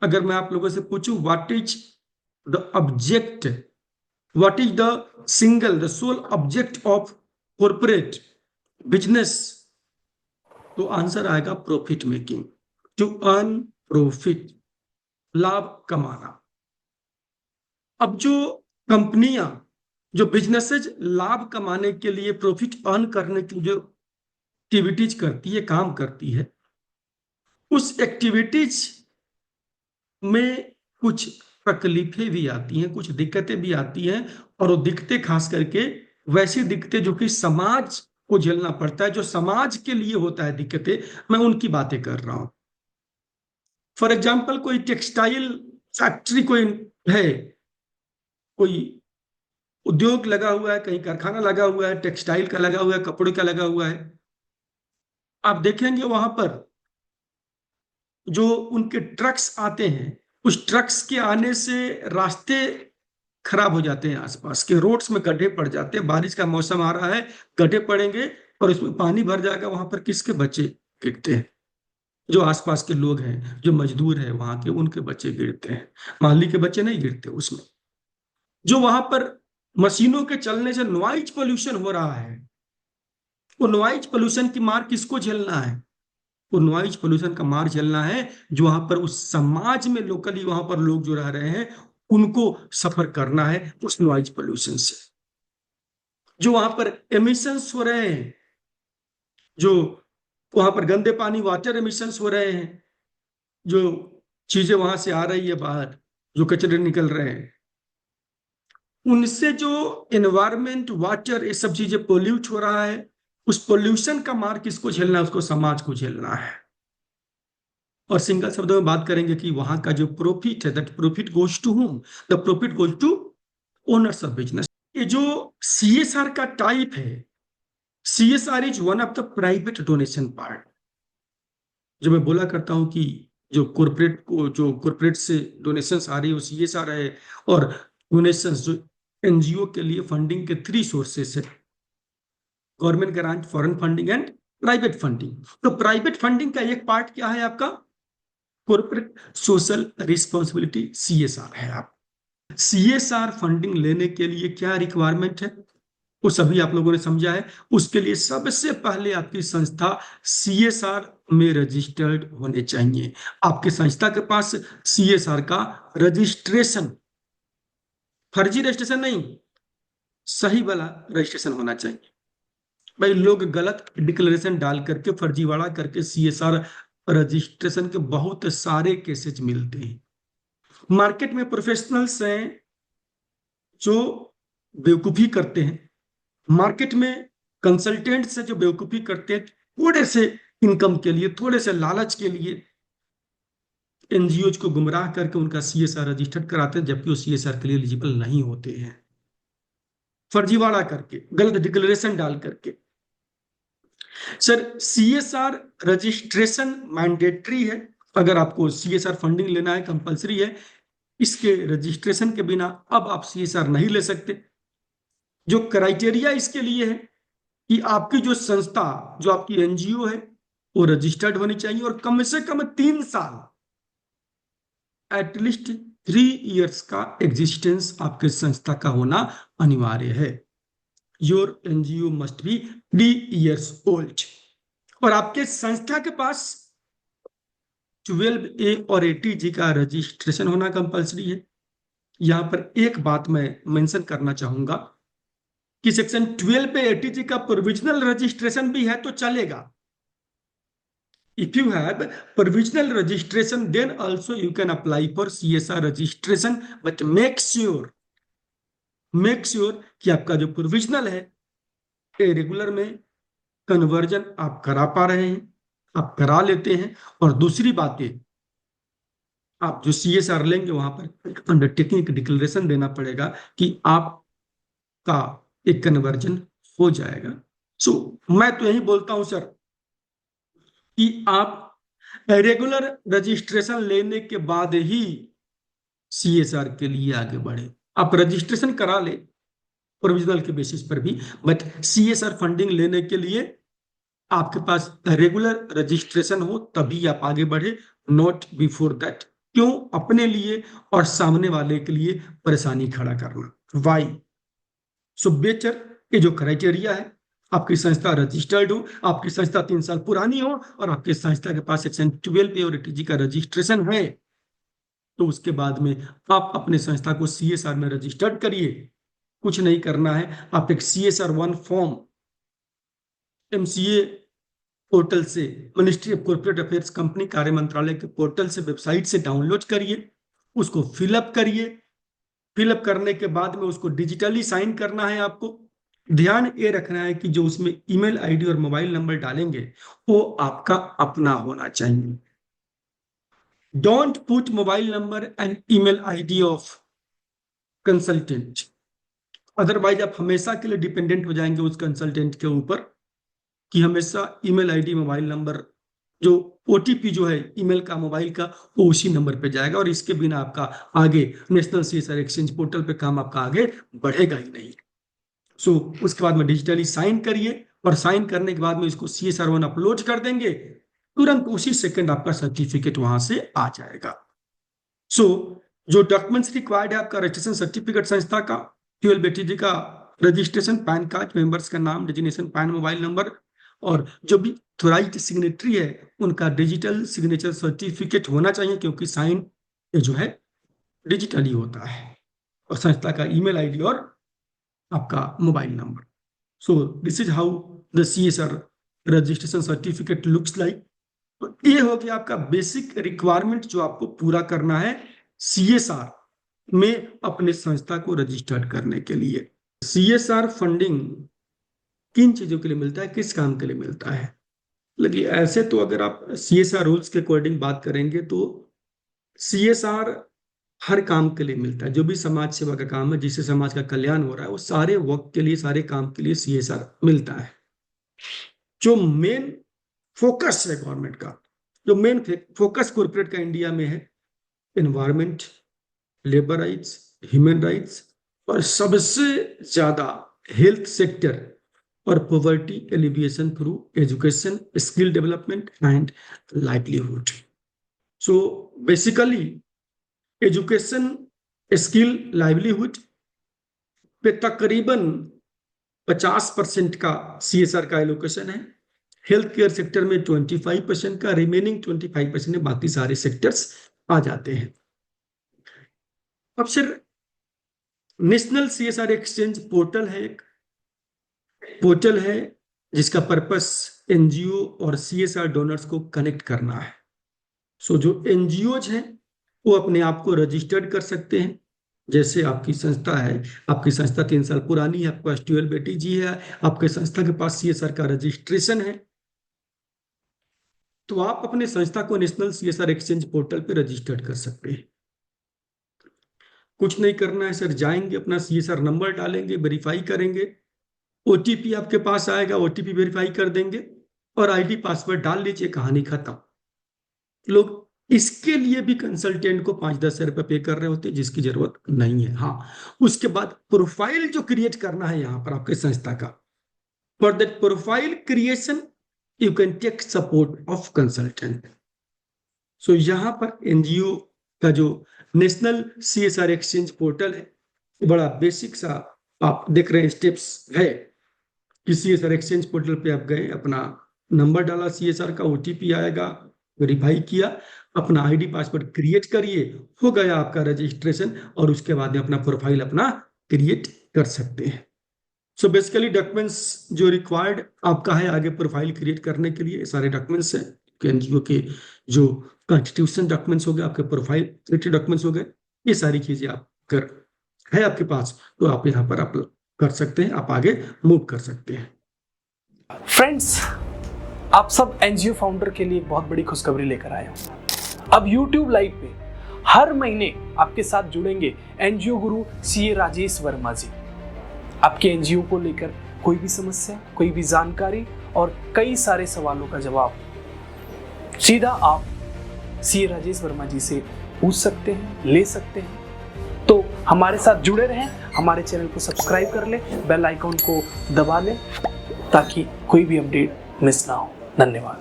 अगर मैं आप लोगों से पूछूं what is the object, what is the single the sole object of corporate business, तो आंसर आएगा profit making, to earn profit, लाभ कमाना। अब जो कंपनियां, जो बिजनेसेस लाभ कमाने के लिए, प्रॉफिट अर्न करने की जो एक्टिविटीज करती है, काम करती है, उस एक्टिविटीज में कुछ तकलीफें भी आती हैं, कुछ दिक्कतें भी आती हैं। और वो दिक्कतें खास करके वैसी दिक्कतें जो कि समाज को झेलना पड़ता है, जो समाज के लिए होता है दिक्कतें, मैं उनकी बातें कर रहा हूं। फॉर एग्जाम्पल, कोई टेक्सटाइल फैक्ट्री कोई है, कोई उद्योग लगा हुआ है, कहीं कारखाना लगा हुआ है, टेक्सटाइल का लगा हुआ है, कपड़े का लगा हुआ है। आप देखेंगे वहां पर जो उनके ट्रक्स आते हैं, उस ट्रक्स के आने से रास्ते खराब हो जाते हैं, आसपास के रोड्स में गड्ढे पड़ जाते हैं। बारिश का मौसम आ रहा है, गड्ढे पड़ेंगे और उसमें पानी भर जाएगा। वहां पर किसके बच्चे गिरते हैं? जो आसपास के लोग हैं, जो मजदूर हैं वहां के, उनके बच्चे गिरते हैं। माली के बच्चे नहीं गिरते उसमें। जो वहां पर मशीनों के चलने से नॉइज पोल्यूशन हो रहा है, वो नॉइज पोल्यूशन की मार किसको झेलना है? वो नॉइज पोल्यूशन का मार झेलना है जो वहां पर उस समाज में लोकली वहां पर लोग जो रह रहे हैं, उनको सफर करना है उस नॉइज पोल्यूशन से। जो वहां पर एमिशंस हो रहे हैं, जो वहां पर गंदे पानी वाटर एमिशंस हो रहे हैं, जो चीजें वहां से आ रही है बाहर, जो कचरे निकल रहे हैं, उनसे जो एनवायरमेंट, वाटर, ये सब चीजें पोल्यूट हो रहा है। उस पोल्यूशन का मार किसको झेलना है? उसको समाज को झेलना है। और सिंगल शब्दों में बात करेंगे कि वहां का जो प्रॉफिट है, that profit goes to home? The profit goes to owners of business. ये जो सीएसआर का टाइप है, CSR is one of the private donation part. जो मैं बोला करता हूं कि जो कॉर्पोरेट को, जो कॉर्पोरेट से डोनेशंस आ रही है वो सीएसआर है। और डोनेशंस जो एनजीओ के लिए फंडिंग के थ्री सोर्सेस है: government grant, foreign funding and private funding. तो प्राइवेट फंडिंग का एक पार्ट क्या है आपका? कॉर्पोरेट सोशल रिस्पॉन्सिबिलिटी, सीएसआर है। आप सीएसआर फंडिंग लेने के लिए क्या रिक्वायरमेंट है, वो सभी आप लोगों ने समझा है। उसके लिए सबसे पहले आपकी संस्था सीएसआर में रजिस्टर्ड होने चाहिए। आपकी संस्था के पास सीएसआर का रजिस्ट्रेशन, फर्जी रजिस्ट्रेशन नहीं, सही वाला रजिस्ट्रेशन होना चाहिए। भाई, लोग गलत डिक्लेरेशन डाल करके, फर्जीवाड़ा करके सीएसआर रजिस्ट्रेशन के बहुत सारे केसेस मिलते हैं। मार्केट में प्रोफेशनल्स हैं जो बेवकूफी करते हैं, मार्केट में कंसल्टेंट्स हैं जो बेवकूफी करते हैं, थोड़े से इनकम के लिए, थोड़े से लालच के लिए एनजीओ को गुमराह करके उनका सीएसआर रजिस्टर्ड कराते हैं, जबकि वो सीएसआर के लिए एलिजिबल नहीं होते हैं, फर्जीवाड़ा करके, गलत डिक्लेरेशन डाल करके। सर, सीएसआर रजिस्ट्रेशन मैंडेटरी है। अगर आपको सीएसआर फंडिंग लेना है, कंपलसरी है। इसके रजिस्ट्रेशन के बिना अब आप सीएसआर नहीं ले सकते। जो क्राइटेरिया इसके लिए है कि आपकी जो संस्था, जो आपकी एनजीओ है, वो रजिस्टर्ड होनी चाहिए और कम से कम 3 साल, एटलीस्ट 3 इयर्स का एग्जिस्टेंस आपके संस्था का होना अनिवार्य है। Your NGO must be 3 years old. और आपके संस्था के पास 12A और 80G का रजिस्ट्रेशन होना कंपलसरी है। यहां पर एक बात मैं मेंशन करना चाहूंगा कि सेक्शन 12 पे 80G का प्रोविजनल रजिस्ट्रेशन भी है तो चलेगा। If you have provisional registration, then also you can apply for CSR registration, but make sure कि आपका जो प्रोविजनल है, रेगुलर में कन्वर्जन आप करा पा रहे हैं, आप करा लेते हैं। और दूसरी बात है, आप जो सीएसआर लेंगे वहां पर अंडरटेकिंग डिक्लेरेशन देना पड़ेगा कि आपका एक कन्वर्जन हो जाएगा। सो मैं तो यही बोलता हूं सर कि आप रेगुलर रजिस्ट्रेशन लेने के बाद ही सीएसआर के लिए आगे बढ़े। आप रजिस्ट्रेशन करा ले प्रोविजनल के बेसिस पर भी, बट सीएसआर फंडिंग लेने के लिए आपके पास रेगुलर रजिस्ट्रेशन हो तभी आप आगे बढ़े, नॉट बिफोर दैट। क्यों? अपने लिए और सामने वाले के लिए परेशानी खड़ा करना। वाई? सो बेटर, ये जो क्राइटेरिया है, आपकी संस्था रजिस्टर्ड हो, आपकी संस्था 3 साल पुरानी हो और आपकी संस्था के पास सेक्शन 12 और टीजी का रजिस्ट्रेशन है, तो उसके बाद में आप अपने संस्था को CSR में रजिस्टर्ड करिए। कुछ नहीं करना है, आप एक CSR 1 फॉर्म MCA पोर्टल से, ministry of corporate affairs company कार्य मंत्रालय के पोर्टल से, वेबसाइट से डाउनलोड करिए, उसको फिलअप करिए। फिलअप करने के बाद में उसको डिजिटली साइन करना है। आपको ध्यान ये रखना है कि जो उसमें ईमेल आईडी और मोबाइल नंबर डालेंगे वो आपका अपना होना चाहिए। Don't put mobile number and email ID of consultant, otherwise आप हमेशा के लिए डिपेंडेंट हो जाएंगे उस कंसल्टेंट के ऊपर कि हमेशा ईमेल आईडी, मोबाइल नंबर, जो OTP जो है ईमेल का, मोबाइल का, वो उसी नंबर पे जाएगा और इसके बिना आपका आगे नेशनल CSR एक्सचेंज पोर्टल पे काम आपका आगे बढ़ेगा ही नहीं। सो उसके बाद में डिजिटली साइन करिए और साइन करने के बाद में इसको CSR 1 अपलोड कर देंगे, तुरंत उसी सेकंड आपका सर्टिफिकेट वहां से आ जाएगा। सो जो डॉक्यूमेंट्स रिक्वायर्ड है, आपका रजिस्ट्रेशन सर्टिफिकेट संस्था का, 12 का रजिस्ट्रेशन, पैन कार्ड, मेंबर्स का नाम, डेजिग्नेशन, पैन, मोबाइल नंबर, और जो भी ऑथराइज्ड सिग्नेटरी है उनका डिजिटल सिग्नेचर सर्टिफिकेट होना चाहिए, क्योंकि साइन जो है डिजिटली होता है, और संस्था का ईमेल आईडी और आपका mobile number. So this is how the CSR registration certificate looks like. तो ये हो गया आपका बेसिक रिक्वायरमेंट जो आपको पूरा करना है CSR में अपने संस्था को रजिस्टर्ड करने के लिए। CSR फंडिंग किन चीजों के लिए मिलता है, किस काम के लिए मिलता है? लगी ऐसे तो अगर आप CSR रूल्स के अकॉर्डिंग बात करेंगे तो CSR हर काम के लिए मिलता है। जो भी समाज सेवा का काम है, जिससे समाज का कल्याण हो रहा है, वो सारे वर्क के लिए, सारे काम के लिए CSR मिलता है। जो मेन फोकस है गवर्नमेंट का, जो मेन फोकस कॉर्पोरेट का इंडिया में है, environment, labour rights, human rights, और सबसे ज्यादा हेल्थ सेक्टर और poverty alleviation through education, skill development and livelihood. So basically education, skill, livelihood पे तकरीबन 50% का CSR का एलोकेशन है। हेल्थ केयर सेक्टर में 25% का, रिमेनिंग 25% में बाकी सारे सेक्टर्स आ जाते हैं। अब sir, national CSR exchange portal है, एक पोर्टल है जिसका पर्पस NGO और CSR डोनर्स को कनेक्ट करना है। सो जो NGOज हैं वो अपने आप को रजिस्टर्ड कर सकते हैं। जैसे आपकी संस्था है, आपकी संस्था 3 साल पुरानी है, आपके पास 12 ATG है, आपके संस्था के पास CSR का रजिस्ट्रेशन है, तो आप अपने संस्था को नेशनल CSR एक्सचेंज पोर्टल पे रजिस्टर्ड कर सकते हैं। कुछ नहीं करना है सर, जाएंगे, अपना CSR नंबर डालेंगे, वेरीफाई करेंगे, OTP आपके पास आएगा, OTP वेरीफाई कर देंगे और ID पासवर्ड डाल लीजिए, कहानी खत्म। लोग इसके लिए भी कंसल्टेंट को 5-10 रुपए पे कर रहे होते हैं, जिसकी जरूरत नहीं है। हाँ, उसके बाद प्रोफाइल जो क्रिएट करना है यहाँ पर आपके संस्था का, for that profile creation you can take support of consultant. So यहाँ पर NGO का जो नेशनल CSR एक्सचेंज पोर्टल है, बड़ा बेसिक सा आप देख रहे हैं स्टेप्स है कि CSR एक्सचेंज पोर्टल पे आप गए, अपना नंबर डाला CSR का, OTP आएगा, वेरीफाई किया, अपना ID पासवर्ड क्रिएट करिए, हो गया आपका रजिस्ट्रेशन, और उसके बाद में अपना प्रोफाइल अपना क्रिएट कर सकते हैं। सो बेसिकली डॉक्यूमेंट्स जो रिक्वायर्ड आपका है आगे प्रोफाइल क्रिएट करने के लिए, सारे डॉक्यूमेंट्स हैं NGO के, जो कॉन्स्टिट्यूशन डॉक्यूमेंट्स हो गए, आपके प्रोफाइल रिलेटेड डॉक्यूमेंट्स हो गए, ये सारी चीजें आप कर है आपके पास, तो आप यहाँ पर आप कर सकते हैं, आप आगे मूव कर सकते हैं। फ्रेंड्स, आप सब NGO फाउंडर के लिए एक बहुत बड़ी खुशखबरी लेकर आए हूं। अब YouTube लाइव पे हर महीने आपके साथ जुड़ेंगे NGO गुरु CA राजेश वर्मा जी। आपके NGO को लेकर कोई भी समस्या, कोई भी जानकारी और कई सारे सवालों का जवाब सीधा आप CA राजेश वर्मा जी से पूछ सकते हैं, ले सकते हैं। तो हमारे साथ जुड़े रहें, हमारे चैनल को सब्सक्राइब कर लें, बेल आइकॉन को दबा लें ताकि कोई भी अपडेट मिस ना हो। धन्यवाद।